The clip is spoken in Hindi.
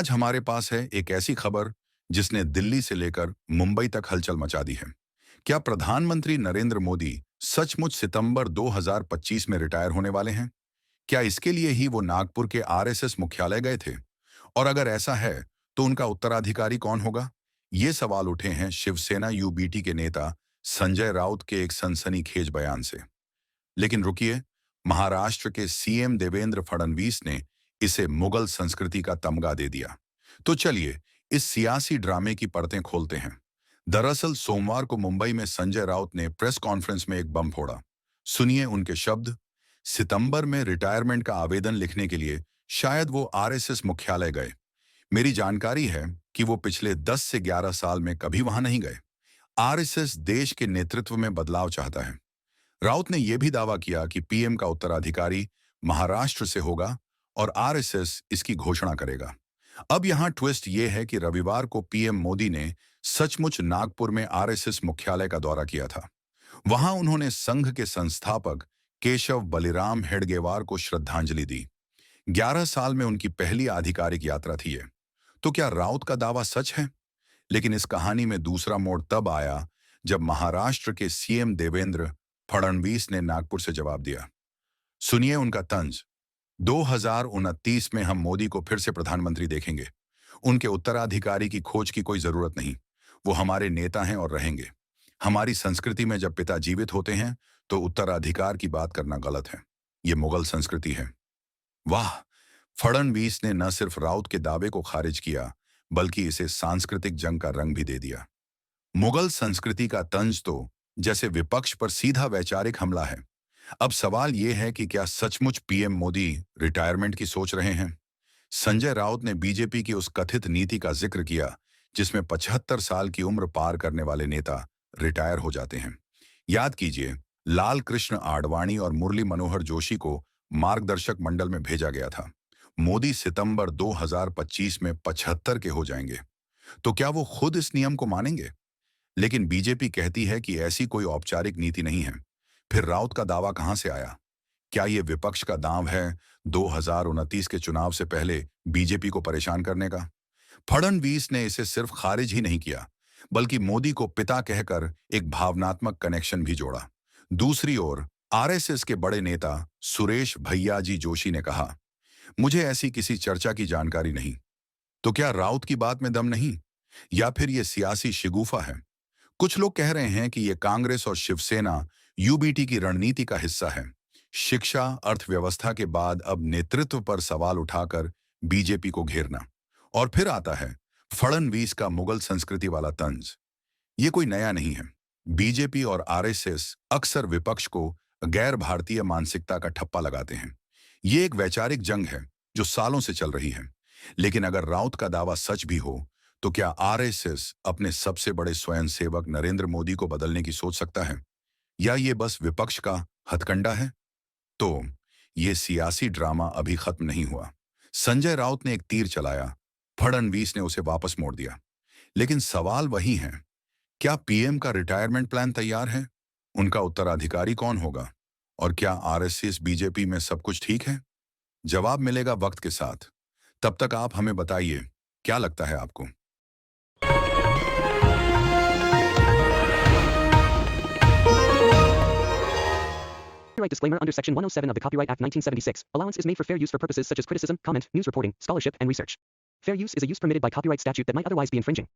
आज हमारे पास है एक ऐसी खबर जिसने दिल्ली से लेकर मुंबई तक हलचल मचा दी है। क्या प्रधानमंत्री नरेंद्र मोदी सचमुच सितंबर 2025 में रिटायर होने वाले हैं? क्या इसके लिए ही वो नागपुर के आरएसएस मुख्यालय गए थे? और अगर ऐसा है तो उनका उत्तराधिकारी कौन होगा? ये सवाल उठे हैं शिवसेना यूबीटी के नेता संजय राउत के एक सनसनीखेज बयान से। लेकिन रुकिए, महाराष्ट्र के सीएम देवेंद्र फडणवीस ने इसे मुगल संस्कृति का तमगा दे दिया। तो चलिए इस सियासी ड्रामे की परतें खोलते हैं। दरअसल सोमवार को मुंबई में संजय राउत ने प्रेस कॉन्फ्रेंस में एक बम फोड़ा। सुनिए उनके शब्द। सितंबर में रिटायरमेंट का आवेदन लिखने के लिए शायद वो आरएसएस मुख्यालय गए। मेरी जानकारी है कि वो पिछले 10 से 11 साल में कभी वहां नहीं गए। आरएसएस देश के नेतृत्व में बदलाव चाहता है। राउत ने यह भी दावा किया कि पीएम का उत्तराधिकारी महाराष्ट्र से होगा और आरएसएस इसकी घोषणा करेगा। अब यहां ट्विस्ट यह है कि रविवार को पीएम मोदी ने सचमुच नागपुर में आरएसएस मुख्यालय का दौरा किया था। वहां उन्होंने संघ के संस्थापक केशव बलिराम हेडगेवार को श्रद्धांजलि दी। 11 साल में उनकी पहली आधिकारिक यात्रा थी ये। तो क्या राउत का दावा सच है? लेकिन इस कहानी में दूसरा मोड़ तब आया जब महाराष्ट्र के सीएम देवेंद्र फडणवीस ने नागपुर से जवाब दिया। सुनिए उनका तंज। 2029 में हम मोदी को फिर से प्रधानमंत्री देखेंगे। उनके उत्तराधिकारी की खोज की कोई जरूरत नहीं। वो हमारे नेता हैं और रहेंगे। हमारी संस्कृति में जब पिता जीवित होते हैं तो उत्तराधिकार की बात करना गलत है। ये मुगल संस्कृति है। वाह! फडणवीस ने न सिर्फ राउत के दावे को खारिज किया बल्कि इसे सांस्कृतिक जंग का रंग भी दे दिया। मुगल संस्कृति का तंज तो जैसे विपक्ष पर सीधा वैचारिक हमला है। अब सवाल यह है कि क्या सचमुच पीएम मोदी रिटायरमेंट की सोच रहे हैं? संजय राउत ने बीजेपी की उस कथित नीति का जिक्र किया जिसमें 75 साल की उम्र पार करने वाले नेता रिटायर हो जाते हैं। याद कीजिए, लाल कृष्ण आडवाणी और मुरली मनोहर जोशी को मार्गदर्शक मंडल में भेजा गया था। मोदी सितंबर 2025 में 75 के हो जाएंगे। तो क्या वो खुद इस नियम को मानेंगे? लेकिन बीजेपी कहती है कि ऐसी कोई औपचारिक नीति नहीं है। फिर राउत का दावा कहां से आया? क्या ये विपक्ष का दांव है 2029 के चुनाव से पहले बीजेपी को परेशान करने का? फडणवीस ने इसे सिर्फ खारिज ही नहीं किया बल्कि मोदी को पिता कहकर एक भावनात्मक कनेक्शन भी जोड़ा। दूसरी ओर आरएसएस के बड़े नेता सुरेश भैयाजी जोशी ने कहा, मुझे ऐसी किसी चर्चा की जानकारी नहीं। तो क्या राउत की बात में दम नहीं, या फिर ये सियासी शिगुफा है? कुछ लोग कह रहे हैं कि यह कांग्रेस और शिवसेना यूबीटी की रणनीति का हिस्सा है। शिक्षा, अर्थव्यवस्था के बाद अब नेतृत्व पर सवाल उठाकर बीजेपी को घेरना। और फिर आता है फडणवीस का मुगल संस्कृति वाला तंज। ये कोई नया नहीं है। बीजेपी और आरएसएस अक्सर विपक्ष को गैर भारतीय मानसिकता का ठप्पा लगाते हैं। ये एक वैचारिक जंग है जो सालों से चल रही है। लेकिन अगर राउत का दावा सच भी हो तो क्या आरएसएस अपने सबसे बड़े स्वयंसेवक नरेंद्र मोदी को बदलने की सोच सकता है, या ये बस विपक्ष का हथकंडा है? तो ये सियासी ड्रामा अभी खत्म नहीं हुआ। संजय राउत ने एक तीर चलाया, फडणवीस ने उसे वापस मोड़ दिया। लेकिन सवाल वही है, क्या पीएम का रिटायरमेंट प्लान तैयार है? उनका उत्तराधिकारी कौन होगा? और क्या आरएसएस बीजेपी में सब कुछ ठीक है? जवाब मिलेगा वक्त के साथ। तब तक आप हमें बताइए, क्या लगता है आपको? Copyright disclaimer under Section 107 of the Copyright Act 1976. Allowance is made for fair use for purposes such as criticism, comment, news reporting, scholarship, and research. Fair use is a use permitted by copyright statute that might otherwise be infringing.